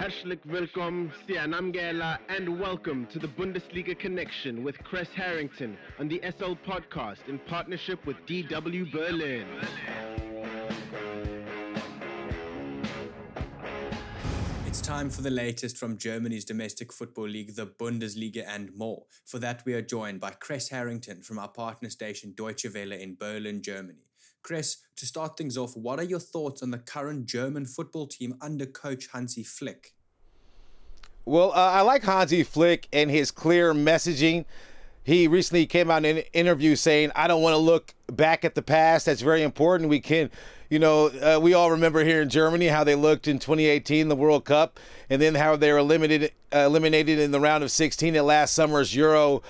Herzlich willkommen, Sianamgela, and welcome to the Bundesliga Connection with Chris Harrington on the SL Podcast in partnership with DW Berlin. It's time for the latest from Germany's domestic football league, the Bundesliga, and more. For that, we are joined by Chris Harrington from our partner station Deutsche Welle in Berlin, Germany. Chris, to start things off, what are your thoughts on the current German football team under coach Hansi Flick? Well, I like Hansi Flick and his clear messaging. He recently came out in an interview saying, I don't want to look back at the past. That's very important. We can, we all remember here in Germany how they looked in 2018, the World Cup, and then how they were eliminated in the round of 16 at last summer's Euro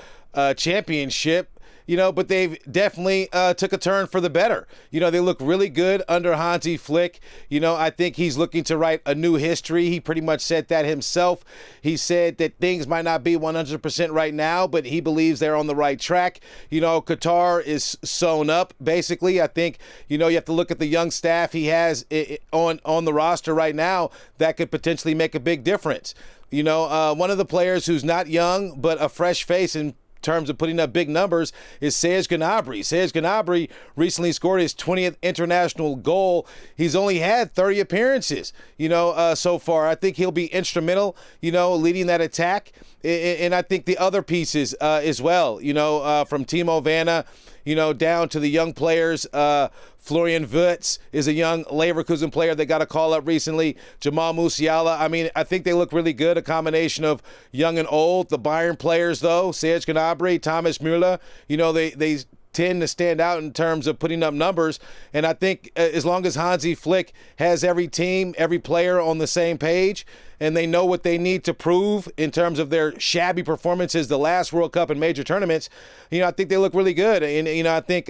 Championship. But they've definitely took a turn for the better. They look really good under Hansi Flick. I think he's looking to write a new history. He pretty much said that himself. He said that things might not be 100% right now, but he believes they're on the right track. Qatar is sewn up, basically. I think, you have to look at the young staff he has on the roster right now that could potentially make a big difference. One of the players who's not young, but a fresh face in terms of putting up big numbers is Serge Gnabry. Serge Gnabry recently scored his 20th international goal. He's only had 30 appearances, so far. I think he'll be instrumental, leading that attack. And I think the other pieces as well, from Timo Werner, down to the young players. Florian Wirtz is a young Leverkusen player that got a call up recently. Jamal Musiala. I think they look really good, a combination of young and old. The Bayern players, though, Serge Gnabry, Thomas Müller, they tend to stand out in terms of putting up numbers. And I think as long as Hansi Flick has every team, every player on the same page, and they know what they need to prove in terms of their shabby performances the last World Cup and major tournaments, I think they look really good. And, I think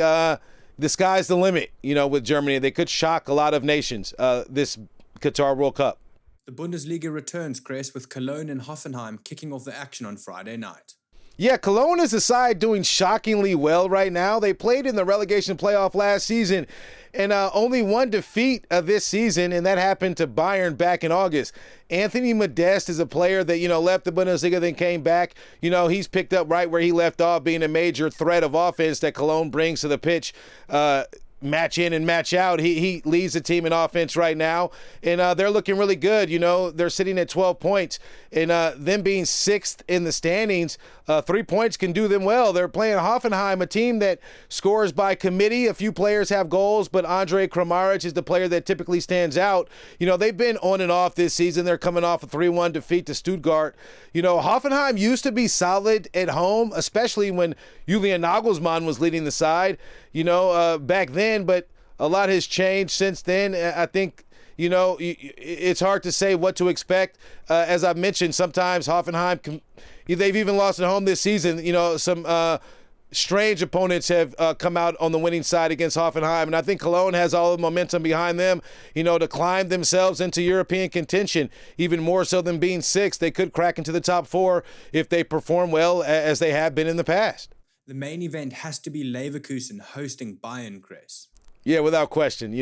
the sky's the limit, with Germany. They could shock a lot of nations this Qatar World Cup. The Bundesliga returns, Chris, with Cologne and Hoffenheim kicking off the action on Friday night. Yeah, Cologne is a side doing shockingly well right now. They played in the relegation playoff last season and only one defeat this season, and that happened to Bayern back in August. Anthony Modeste is a player that, left the Bundesliga, then came back. He's picked up right where he left off, being a major threat of offense that Cologne brings to the pitch. Match in and match out. He leads the team in offense right now, and they're looking really good. They're sitting at 12 points, and them being sixth in the standings, 3 points can do them well. They're playing Hoffenheim, a team that scores by committee. A few players have goals, but Andre Kramaric is the player that typically stands out. They've been on and off this season. They're coming off a 3-1 defeat to Stuttgart. Hoffenheim used to be solid at home, especially when Julian Nagelsmann was leading the side, back then, but a lot has changed since then. I think, it's hard to say what to expect. As I've mentioned, sometimes Hoffenheim, they've even lost at home this season. Some strange opponents have come out on the winning side against Hoffenheim, and I think Cologne has all the momentum behind them, to climb themselves into European contention, even more so than being sixth. They could crack into the top four if they perform well, as they have been in the past. The main event has to be Leverkusen hosting Bayern, Chris. Yeah, without question.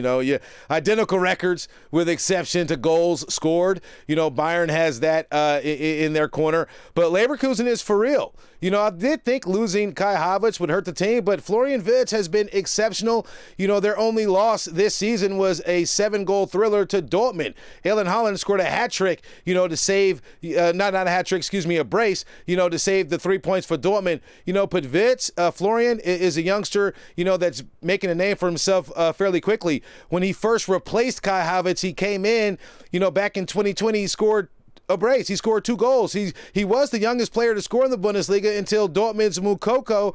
Identical records with exception to goals scored. Bayern has that in their corner. But Leverkusen is for real. I did think losing Kai Havertz would hurt the team, but Florian Wirtz has been exceptional. Their only loss this season was a 7-goal thriller to Dortmund. Erling Haaland scored a hat-trick, to save, not a hat-trick, a brace, to save the 3 points for Dortmund. But Wirtz, Florian is a youngster, that's making a name for himself fairly quickly. When he first replaced Kai Havertz, he came in, back in 2020, he scored a brace. He scored 2 goals. He was the youngest player to score in the Bundesliga until Dortmund's Moukoko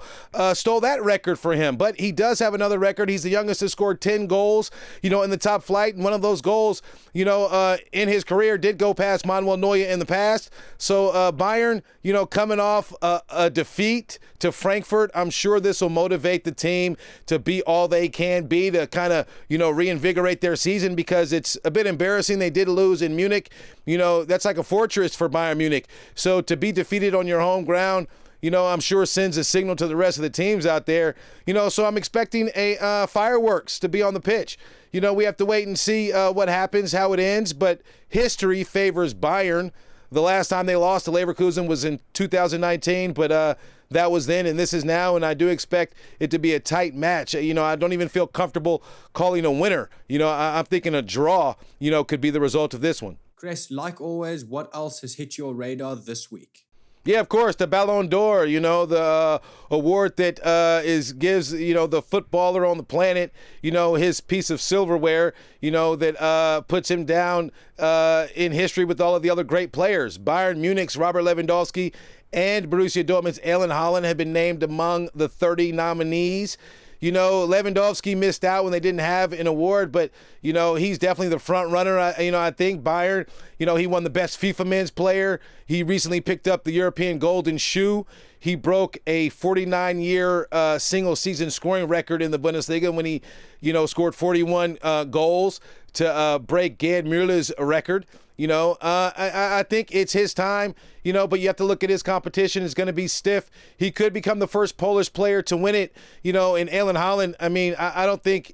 stole that record for him. But he does have another record. He's the youngest to score 10 goals, in the top flight. And one of those goals, in his career did go past Manuel Neuer in the past. So Bayern, coming off a defeat to Frankfurt, I'm sure this will motivate the team to be all they can be to kind of, reinvigorate their season, because it's a bit embarrassing. They did lose in Munich. That's like a fortress for Bayern Munich. So to be defeated on your home ground, I'm sure sends a signal to the rest of the teams out there. So I'm expecting a fireworks to be on the pitch. We have to wait and see what happens, how it ends, but history favors Bayern. The last time they lost to Leverkusen was in 2019, but that was then and this is now, and I do expect it to be a tight match. I don't even feel comfortable calling a winner. I'm thinking a draw, could be the result of this one. Chris, like always, what else has hit your radar this week? Yeah, of course, the Ballon d'Or, the award that gives, the footballer on the planet, his piece of silverware, that puts him down in history with all of the other great players. Bayern Munich's Robert Lewandowski and Borussia Dortmund's Erling Haaland have been named among the 30 nominees. Lewandowski missed out when they didn't have an award, but, he's definitely the front runner. I think Bayern, he won the best FIFA men's player. He recently picked up the European Golden Shoe. He broke a 49-year single season scoring record in the Bundesliga when he, scored 41 goals to break Gerd Mullers' record. I think it's his time, but you have to look at his competition. It's going to be stiff. He could become the first Polish player to win it, and Erling Haaland, I don't think,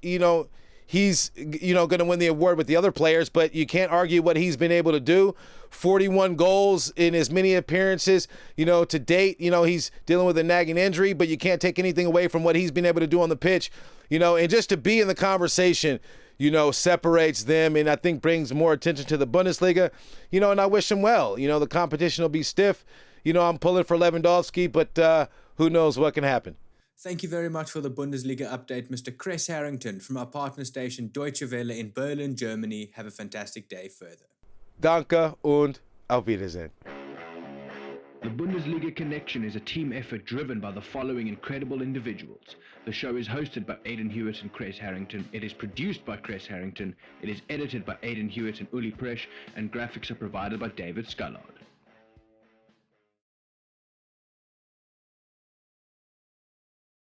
he's, going to win the award with the other players, but you can't argue what he's been able to do. 41 goals in as many appearances, to date. He's dealing with a nagging injury, but you can't take anything away from what he's been able to do on the pitch, and just to be in the conversation, separates them and I think brings more attention to the Bundesliga, and I wish him well. The competition will be stiff. I'm pulling for Lewandowski, but who knows what can happen. Thank you very much for the Bundesliga update, Mr. Chris Harrington from our partner station Deutsche Welle in Berlin, Germany. Have a fantastic day further. Danke und auf Wiedersehen. The Bundesliga Connection is a team effort driven by the following incredible individuals. The show is hosted by Aidan Hewitt and Chris Harrington. It is produced by Chris Harrington. It is edited by Aidan Hewitt and Uli Presch, and graphics are provided by David Scullard.